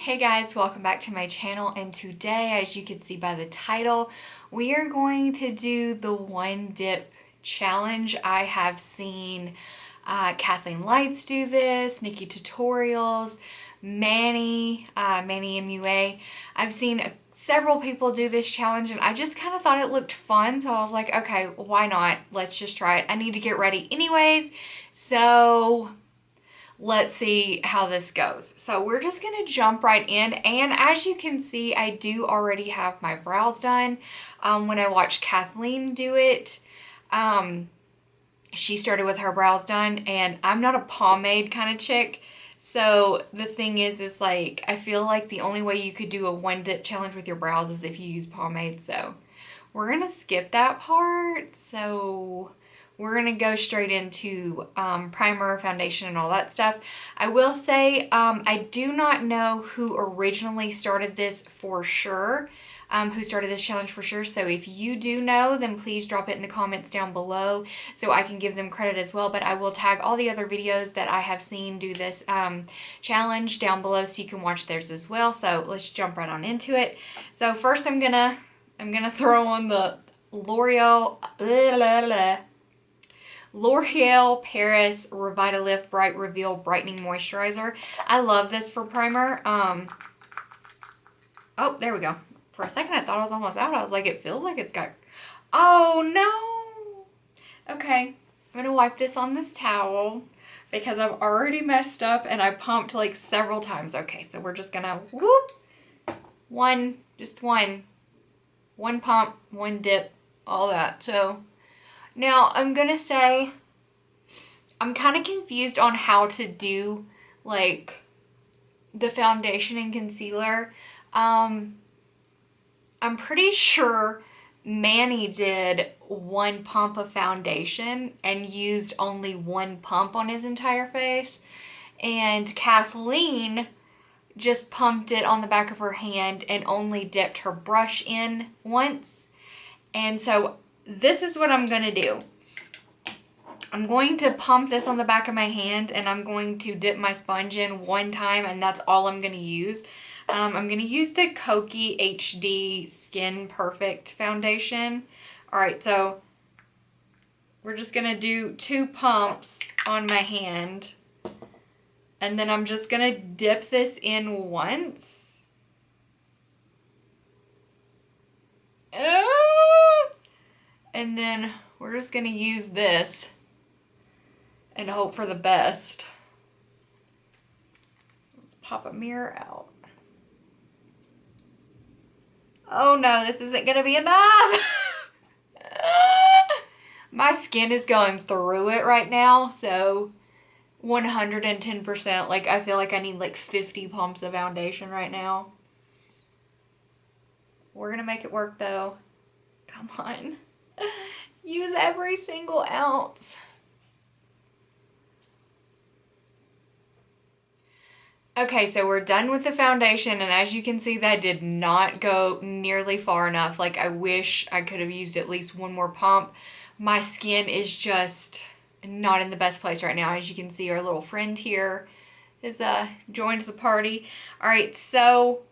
Hey guys, welcome back to my channel, and today, as you can see by the title, we are going to do the one dip challenge. I have seen Kathleen Lights do this, Nikki Tutorials, Manny MUA. I've seen several people do this challenge, and I just kind of thought it looked fun, so I was like, okay, why not? Let's just try it. I need to get ready anyways, so let's see how this goes. So we're just gonna jump right in, and as you can see, I do already have my brows done. When I watched Kathleen do it, she started with her brows done, and I'm not a pomade kind of chick. So the thing is like, I feel like the only way you could do a one dip challenge with your brows is if you use pomade. So we're gonna skip that part. So we're gonna go straight into primer, foundation, and all that stuff. I will say, I do not know who originally started this for sure, who started this challenge for sure. So if you do know, then please drop it in the comments down below so I can give them credit as well. But I will tag all the other videos that I have seen do this challenge down below so you can watch theirs as well. So let's jump right on into it. So first I'm gonna throw on the L'Oreal Paris Revitalift Bright Reveal Brightening Moisturizer. I love this for primer. Oh, there we go. For a second, I thought I was almost out. I was like, it feels like it's got... Oh, no. Okay, I'm going to wipe this on this towel because I've already messed up and I pumped like several times. Okay, so we're just going to whoop. One pump, one dip, all that. So now I'm going to say I'm kind of confused on how to do like the foundation and concealer. I'm pretty sure Manny did one pump of foundation and used only one pump on his entire face. And Kathleen just pumped it on the back of her hand and only dipped her brush in once. And so this is what I'm going to do. I'm going to pump this on the back of my hand, and I'm going to dip my sponge in one time, and that's all I'm going to use. I'm going to use the Kokie HD Skin Perfect foundation. Alright, so we're just going to do 2 pumps on my hand, and then I'm just going to dip this in once. And then we're just going to use this and hope for the best. Let's pop a mirror out. Oh no, this isn't gonna be enough. My skin is going through it right now, so 110%. Like, I feel like I need like 50 pumps of foundation right now. We're gonna make it work though. Come on. Use every single ounce. Okay, so we're done with the foundation, and as you can see, that did not go nearly far enough. Like, I wish I could have used at least one more pump. My skin is just not in the best place right now. As you can see, our little friend here is joined the party. All right, so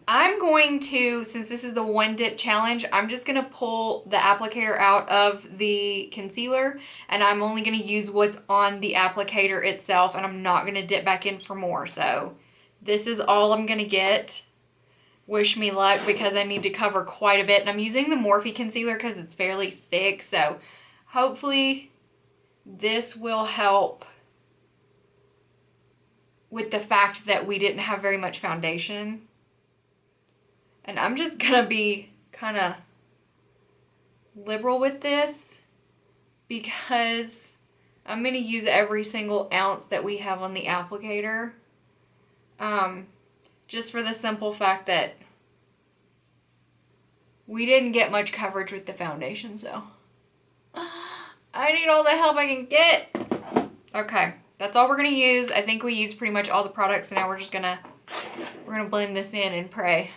I'm going to, since this is the one dip challenge, I'm just going to pull the applicator out of the concealer, and I'm only going to use what's on the applicator itself, and I'm not going to dip back in for more. So this is all I'm going to get. Wish me luck, because I need to cover quite a bit, and I'm using the Morphe concealer because it's fairly thick, so hopefully this will help with the fact that we didn't have very much foundation. And I'm just gonna be kind of liberal with this because I'm gonna use every single ounce that we have on the applicator. Just for the simple fact that we didn't get much coverage with the foundation, so I need all the help I can get. Okay, that's all we're gonna use. I think we used pretty much all the products, so now we're gonna blend this in and pray.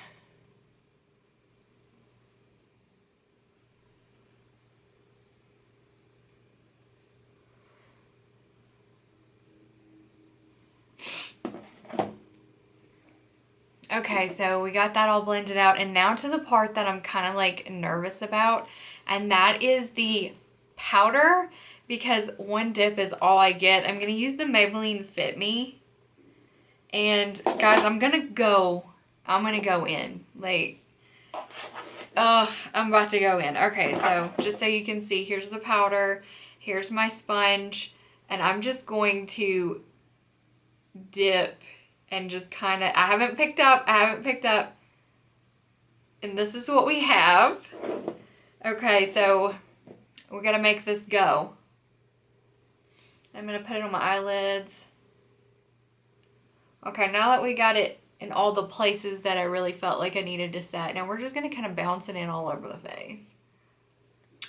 Okay, so we got that all blended out, and now to the part that I'm kind of like nervous about, and that is the powder, because one dip is all I get. I'm gonna use the Maybelline Fit Me, and guys, I'm gonna go in, like, I'm about to go in. Okay, so just so you can see, here's the powder, here's my sponge, and I'm just going to dip and just kind of, I haven't picked up, and this is what we have. Okay, so we're gonna make this go. I'm gonna put it on my eyelids. Okay, now that we got it in all the places that I really felt like I needed to set, now we're just gonna kind of bounce it in all over the face.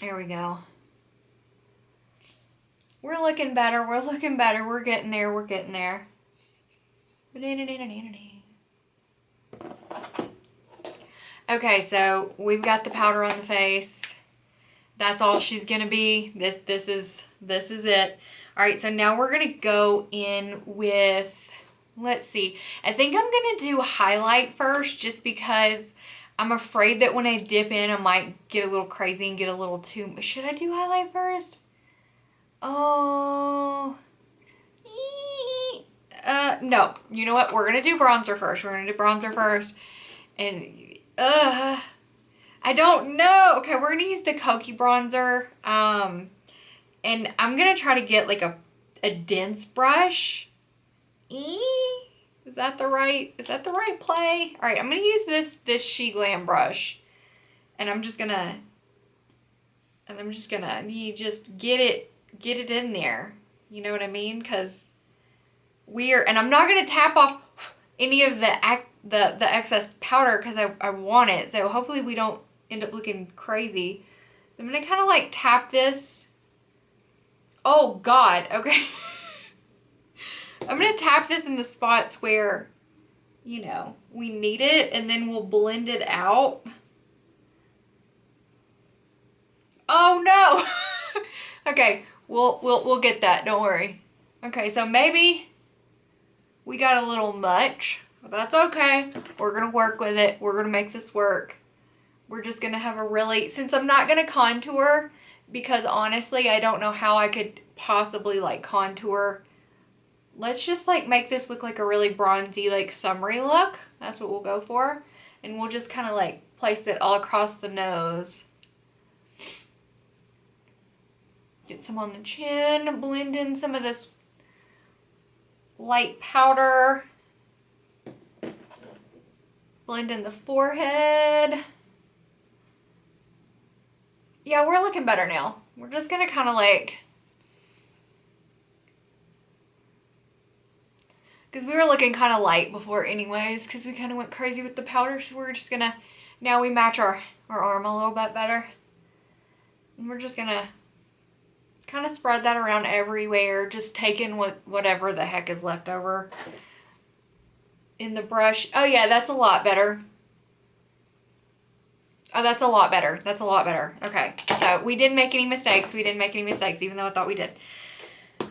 There we go. We're looking better, we're looking better, we're getting there, we're getting there. Okay, so we've got the powder on the face. That's all she's gonna be. This is it. All right, so now we're gonna go in with, let's see. I think I'm gonna do highlight first, just because I'm afraid that when I dip in, I might get a little crazy and get a little too. Should I do highlight first? Oh. No. You know what? We're gonna do bronzer first. And I don't know. Okay, we're gonna use the Kokie bronzer. And I'm gonna try to get like a dense brush. Is that the right play? All right, I'm gonna use this She Glam brush, and I'm just gonna you just get it in there. You know what I mean? Because and I'm not gonna tap off any of the excess powder, because I want it. So hopefully we don't end up looking crazy. So I'm gonna kind of like tap this. Oh God, okay. I'm gonna tap this in the spots where, you know, we need it, and then we'll blend it out. Oh no. Okay, we'll get that, don't worry. Okay, so maybe we got a little much, but that's okay. We're gonna work with it. We're gonna make this work. We're just gonna have a really, since I'm not gonna contour, because honestly, I don't know how I could possibly like contour. Let's just like make this look like a really bronzy, like summery look. That's what we'll go for. And we'll just kind of like place it all across the nose. Get some on the chin, blend in some of this light powder. Blend in the forehead. Yeah, we're looking better now. We're just gonna kind of like, because we were looking kind of light before anyways, because we kind of went crazy with the powder, so we're just gonna, now we match our arm a little bit better. And we're just gonna kind of spread that around everywhere, just taking whatever the heck is left over in the brush. Oh yeah, that's a lot better. Oh, that's a lot better. That's a lot better. Okay, so we didn't make any mistakes. Even though I thought we did.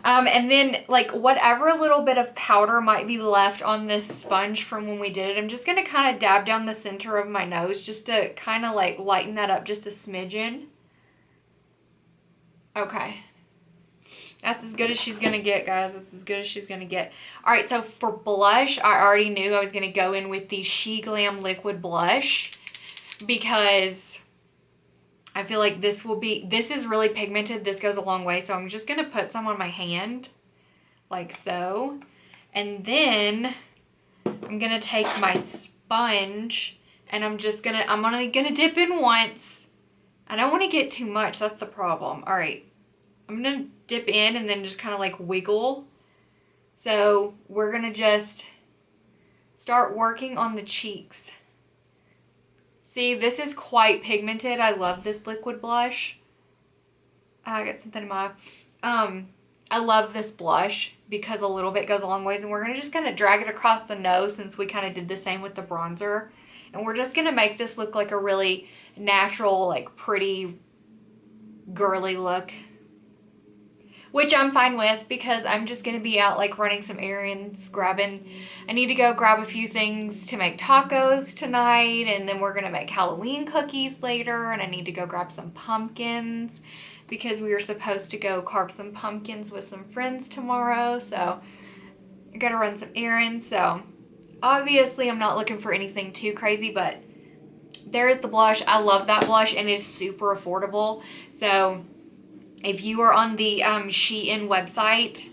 And then like whatever little bit of powder might be left on this sponge from when we did it, I'm just going to kind of dab down the center of my nose just to kind of like lighten that up just a smidgen. Okay. That's as good as she's going to get, guys. That's as good as she's going to get. All right, so for blush, I already knew I was going to go in with the She Glam Liquid Blush, because I feel like this is really pigmented. This goes a long way. So I'm just going to put some on my hand like so. And then I'm going to take my sponge and I'm only going to dip in once. I don't want to get too much. That's the problem. All right. I'm going to dip in and then just kind of like wiggle. So we're going to just start working on the cheeks. See, this is quite pigmented. I love this liquid blush. I got something in my eye. I love this blush because a little bit goes a long ways, and we're going to just kind of drag it across the nose since we kind of did the same with the bronzer. And we're just going to make this look like a really natural, like pretty, girly look. which I'm fine with because I'm just going to be out like running some errands, I need to go grab a few things to make tacos tonight, and then we're going to make Halloween cookies later, and I need to go grab some pumpkins because we were supposed to go carve some pumpkins with some friends tomorrow, so I got to run some errands. So obviously I'm not looking for anything too crazy, but there is the blush. I love that blush, and it's super affordable. So if you are on the Shein website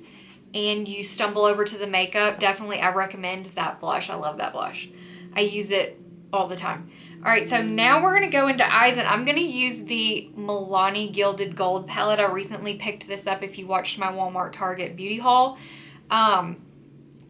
and you stumble over to the makeup, definitely I recommend that blush. I love that blush. I use it all the time. All right, so now we're going to go into eyes, and I'm going to use the Milani Gilded Gold palette. I recently picked this up if you watched my Walmart Target beauty haul. I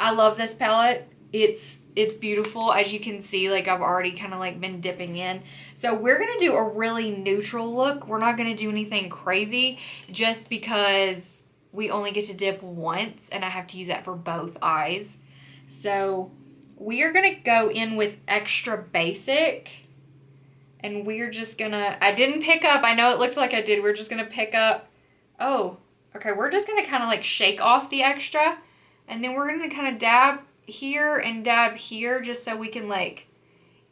love this palette. It's beautiful. As you can see, like I've already kind of like been dipping in. So we're going to do a really neutral look. We're not going to do anything crazy just because we only get to dip once and I have to use that for both eyes. So we are going to go in with Extra Basic, and we're just going to, I didn't pick up, I know it looked like I did. We're just going to pick up, oh, okay. We're just going to kind of like shake off the extra, and then we're going to kind of dab here and dab here just so we can like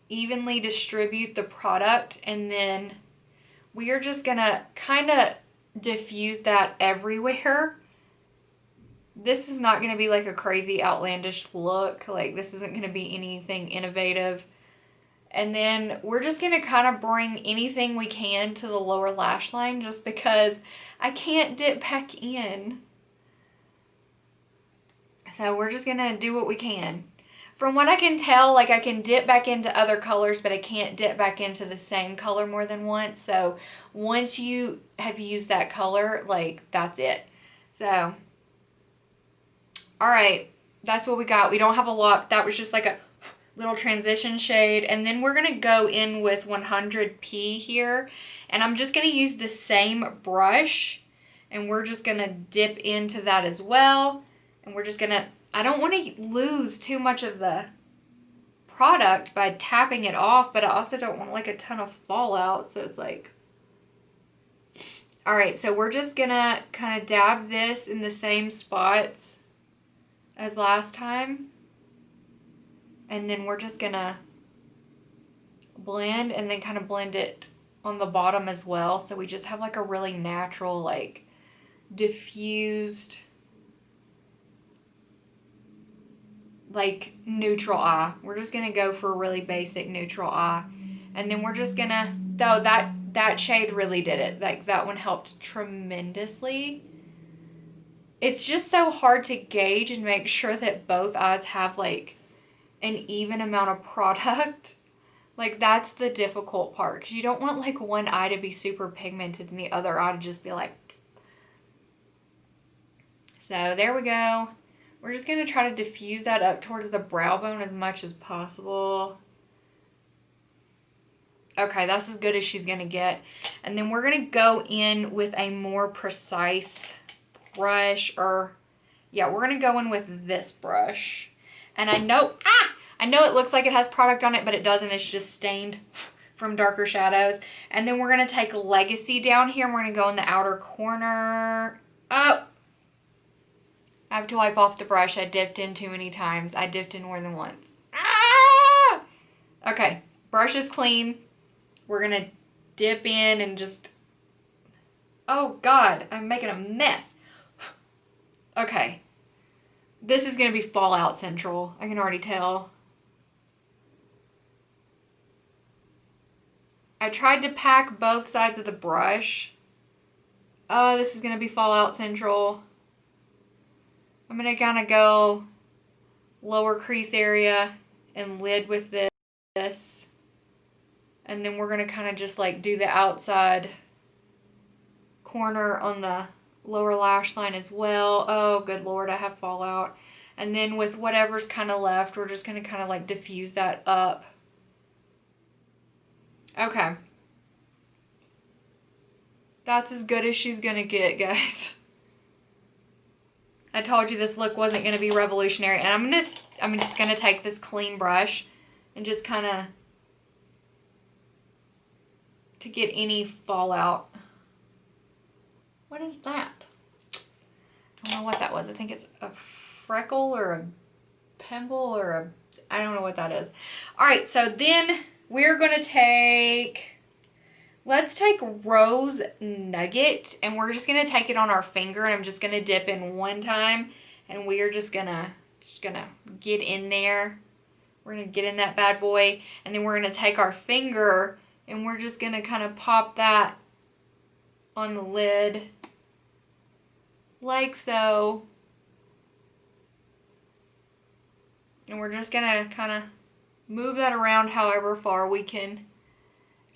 evenly distribute the product, and then we are just gonna kind of diffuse that everywhere. This is not going to be like a crazy outlandish look, like this isn't going to be anything innovative. And then we're just going to kind of bring anything we can to the lower lash line just because I can't dip back in. So we're just going to do what we can. From what I can tell, like I can dip back into other colors, but I can't dip back into the same color more than once. So once you have used that color, like that's it. So, all right, that's what we got. We don't have a lot. That was just like a little transition shade. And then we're going to go in with 100p here. And I'm just going to use the same brush. And we're just going to dip into that as well. And we're just going to, I don't want to lose too much of the product by tapping it off, but I also don't want like a ton of fallout. So it's like, all right, so we're just going to kind of dab this in the same spots as last time. And then we're just going to blend and then kind of blend it on the bottom as well. So we just have like a really natural, like diffused, like neutral eye. We're just going to go for a really basic neutral eye. And then we're just going to, though that shade really did it. Like that one helped tremendously. It's just so hard to gauge and make sure that both eyes have like an even amount of product. Like that's the difficult part, because you don't want like one eye to be super pigmented and the other eye to just be like. So there we go. We're just going to try to diffuse that up towards the brow bone as much as possible. Okay, that's as good as she's going to get. And then we're going to go in with a more precise brush, or yeah, we're going to go in with this brush. And I know it looks like it has product on it, but it doesn't. It's just stained from darker shadows. And then we're going to take Legacy down here, and we're going to go in the outer corner. Oh, I have to wipe off the brush. I dipped in too many times. I dipped in more than once. Ah! Okay, brush is clean. We're going to dip in and just... Oh, God, I'm making a mess. Okay. This is going to be Fallout Central. I can already tell. I tried to pack both sides of the brush. Oh, this is going to be Fallout Central. I'm going to kind of go lower crease area and lid with this. And then we're going to kind of just like do the outside corner on the lower lash line as well. Oh, good Lord, I have fallout. And then with whatever's kind of left, we're just going to kind of like diffuse that up. Okay. That's as good as she's going to get, guys. I told you this look wasn't going to be revolutionary. And I'm just going to take this clean brush and just kind of to get any fallout. What is that? know what that was. I think it's a freckle or a pimple or a, I don't know what that is. All right, so then we're going to take, let's take Rose Nugget, and we're just going to take it on our finger, and I'm just going to dip in one time, and we are just going to get in there. We're going to get in that bad boy, and then we're going to take our finger, and we're just going to kind of pop that on the lid like so. And we're just going to kind of move that around however far we can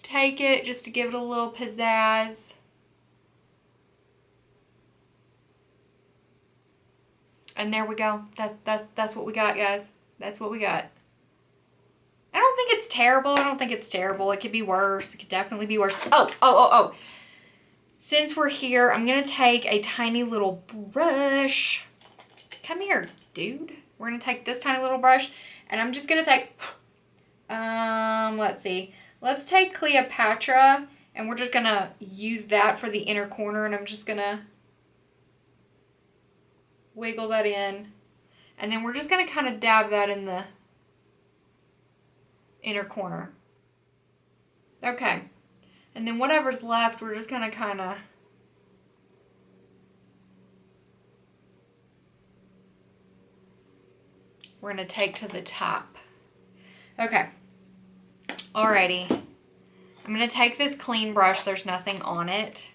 take it, just to give it a little pizzazz. And there we go. That's what we got, guys. That's what we got. I don't think it's terrible. I don't think it's terrible. It could be worse. It could definitely be worse. Oh. Since we're here, I'm going to take a tiny little brush. Come here, dude. We're going to take this tiny little brush, and I'm just going to take, let's see. Let's take Cleopatra, and we're just going to use that for the inner corner, and I'm just going to wiggle that in. And then we're just going to kind of dab that in the inner corner. Okay. And then whatever's left, we're just going to kind of we're going to take to the top. Okay. Alrighty. I'm going to take this clean brush. There's nothing on it.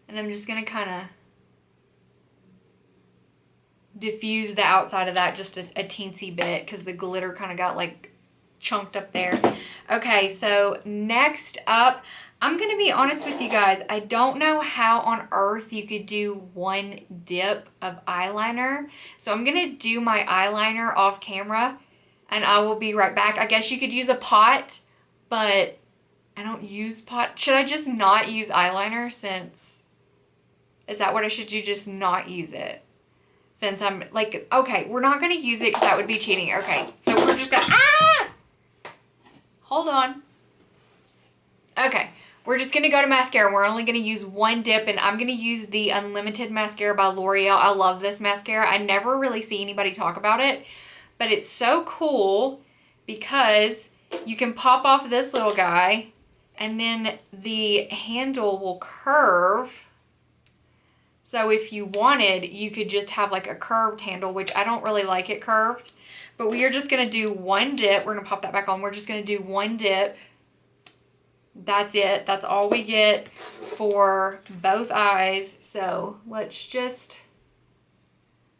And I'm just going to kind of diffuse the outside of that just a teensy bit, because the glitter kind of got like chunked up there. Okay, so next up, I'm going to be honest with you guys. I don't know how on earth you could do one dip of eyeliner. So I'm going to do my eyeliner off camera, and I will be right back. I guess you could use a pot, but I don't use pot. Should I just not use eyeliner since... Is that what I should do? Just not use it? Since I'm like... Okay, we're not going to use it because that would be cheating. Okay, so we're just going to... Hold on. Okay, we're just going to go to mascara. We're only going to use one dip, and I'm going to use the Unlimited Mascara by L'Oreal. I love this mascara. I never really see anybody talk about it, but it's so cool because you can pop off this little guy, and then the handle will curve. So if you wanted, you could just have like a curved handle, which I don't really like it curved. But we are just going to do one dip. We're going to pop that back on. We're just going to do one dip. That's it. That's all we get for both eyes. So let's just...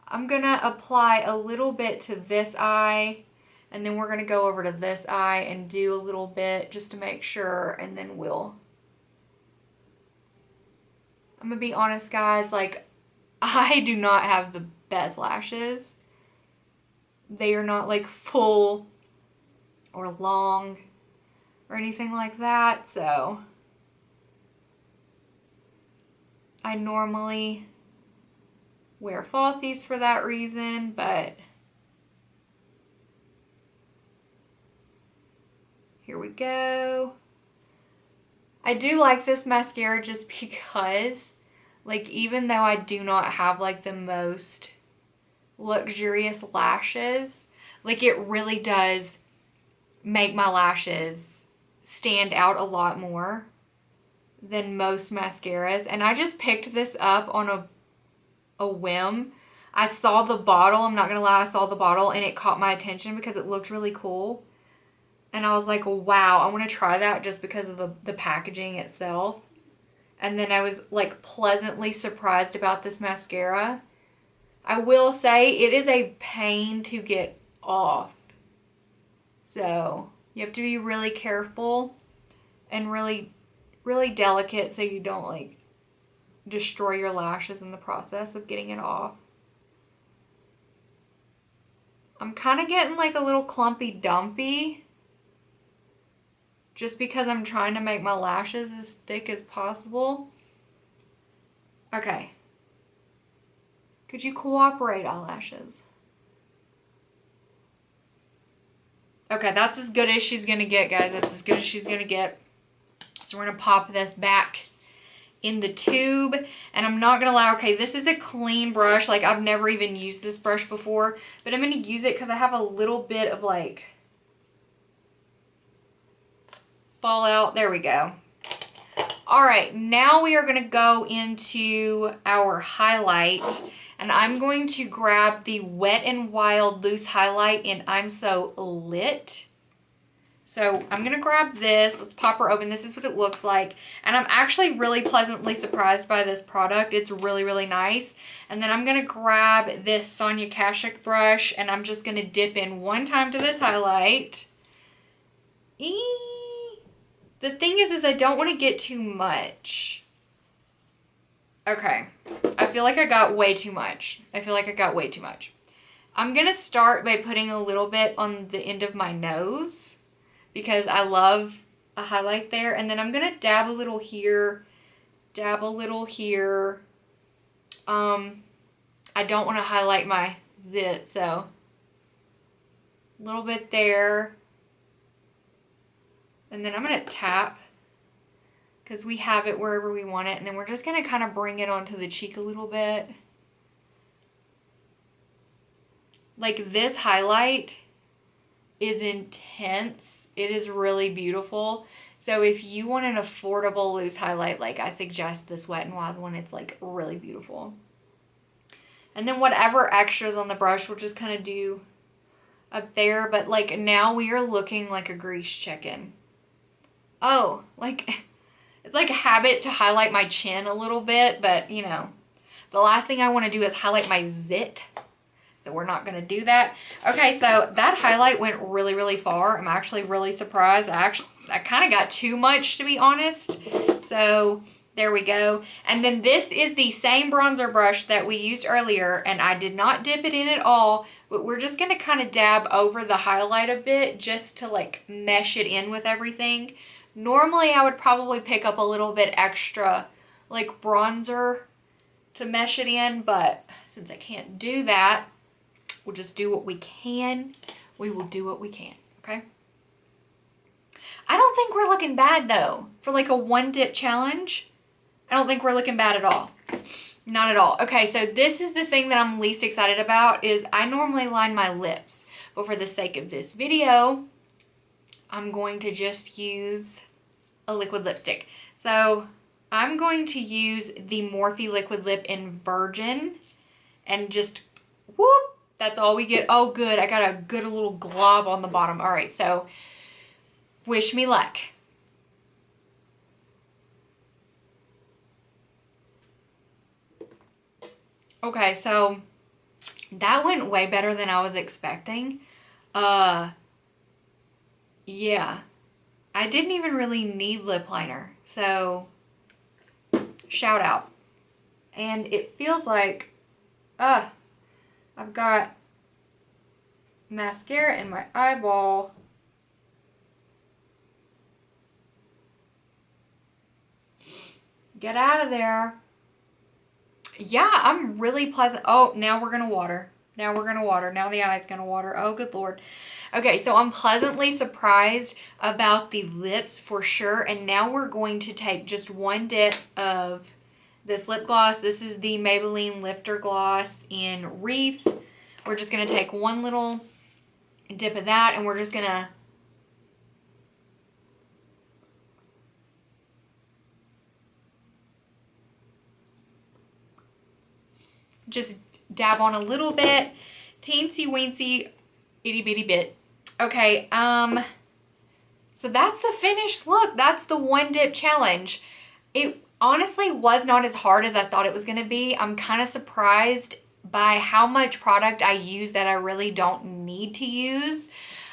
I'm going to apply a little bit to this eye. And then we're going to go over to this eye and do a little bit just to make sure. And then we'll... I'm going to be honest, guys. Like, I do not have the best lashes. They are not like full or long or anything like that. So I normally wear falsies for that reason, but here we go. I do like this mascara just because, like, even though I do not have like the most luxurious lashes, like, it really does make my lashes stand out a lot more than most mascaras. And I just picked this up on a whim. I saw the bottle, I'm not gonna lie, I saw the bottle and it caught my attention because it looked really cool. And I was like, wow, I want to try that just because of the packaging itself. And then I was like pleasantly surprised about this mascara. I will say it is a pain to get off. So you have to be really careful and really, really delicate so you don't like destroy your lashes in the process of getting it off. I'm kind of getting like a little clumpy dumpy just because I'm trying to make my lashes as thick as possible. Okay. Could you cooperate, eyelashes? Okay, that's as good as she's going to get, guys. That's as good as she's going to get. So we're going to pop this back in the tube, and I'm not gonna lie, okay, this is a clean brush. Like, I've never even used this brush before, but I'm gonna use it because I have a little bit of like fallout. There we go. All right, now we are gonna go into our highlight, and I'm going to grab the Wet n Wild Loose Highlight in I'm So Lit. So I'm gonna grab this. Let's pop her open. This is what it looks like. And I'm actually really pleasantly surprised by this product. It's really, really nice. And then I'm gonna grab this Sonia Kashuk brush, and I'm just gonna dip in one time to this highlight. The thing is I don't want to get too much. Okay, I feel like I got way too much. I'm gonna start by putting a little bit on the end of my nose, because I love a highlight there. And then I'm going to dab a little here, dab a little here. I don't want to highlight my zit, so a little bit there. And then I'm going to tap, because we have it wherever we want it. And then we're just going to kind of bring it onto the cheek a little bit. Like, this highlight is intense. It is really beautiful. So if you want an affordable loose highlight, like, I suggest this Wet n Wild one. It's like really beautiful. And then whatever extras on the brush, we'll just kind of do up there. But like, now we are looking like a grease chicken. Oh, like, it's like a habit to highlight my chin a little bit, but you know, the last thing I want to do is highlight my zit. So we're not going to do that. Okay, so that highlight went really, really far. I'm actually really surprised. I kind of got too much, to be honest. So there we go. And then this is the same bronzer brush that we used earlier, and I did not dip it in at all, but we're just going to kind of dab over the highlight a bit just to like mesh it in with everything. Normally I would probably pick up a little bit extra like bronzer to mesh it in, but since I can't do that, we'll just do what we can. We will do what we can, okay? I don't think we're looking bad, though. For like a one dip challenge, I don't think we're looking bad at all. Not at all. Okay, so this is the thing that I'm least excited about, is I normally line my lips. But for the sake of this video, I'm going to just use a liquid lipstick. So I'm going to use the Morphe Liquid Lip in Virgin, and just whoop. That's all we get. Oh, good. I got a good little glob on the bottom. All right, so wish me luck. Okay, so that went way better than I was expecting. Yeah. I didn't even really need lip liner, so shout out. And it feels like, I've got mascara in my eyeball. Get out of there. Yeah, I'm really pleasant. Oh, now we're gonna water. Now we're gonna water. Now the eye's gonna water. Oh, good Lord. Okay, so I'm pleasantly surprised about the lips for sure. And now we're going to take just one dip of this lip gloss. This is the Maybelline Lifter Gloss in Wreath. We're just going to take one little dip of that, and we're just going to just dab on a little bit, teensy weensy, itty bitty bit. Okay, so that's the finished look. That's the one dip challenge. It honestly was not as hard as I thought it was going to be. I'm kind of surprised by how much product I use that I really don't need to use.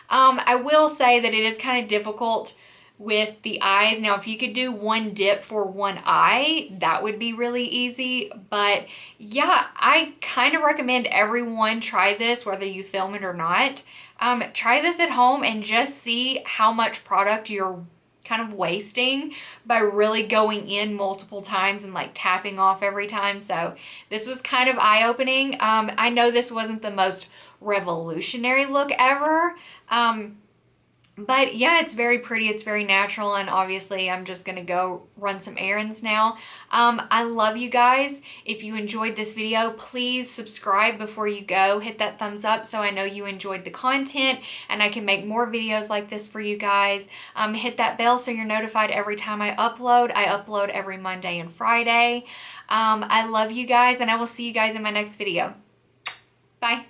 I will say that it is kind of difficult with the eyes. Now, if you could do one dip for one eye, that would be really easy. But yeah, I kind of recommend everyone try this, whether you film it or not. Try this at home and just see how much product you're kind of wasting by really going in multiple times and like tapping off every time. So this was kind of eye-opening. I know this wasn't the most revolutionary look ever, But yeah, it's very pretty. It's very natural. And obviously, I'm just going to go run some errands now. I love you guys. If you enjoyed this video, please subscribe before you go. Hit that thumbs up so I know you enjoyed the content and I can make more videos like this for you guys. Hit that bell so you're notified every time I upload. I upload every Monday and Friday. I love you guys, and I will see you guys in my next video. Bye.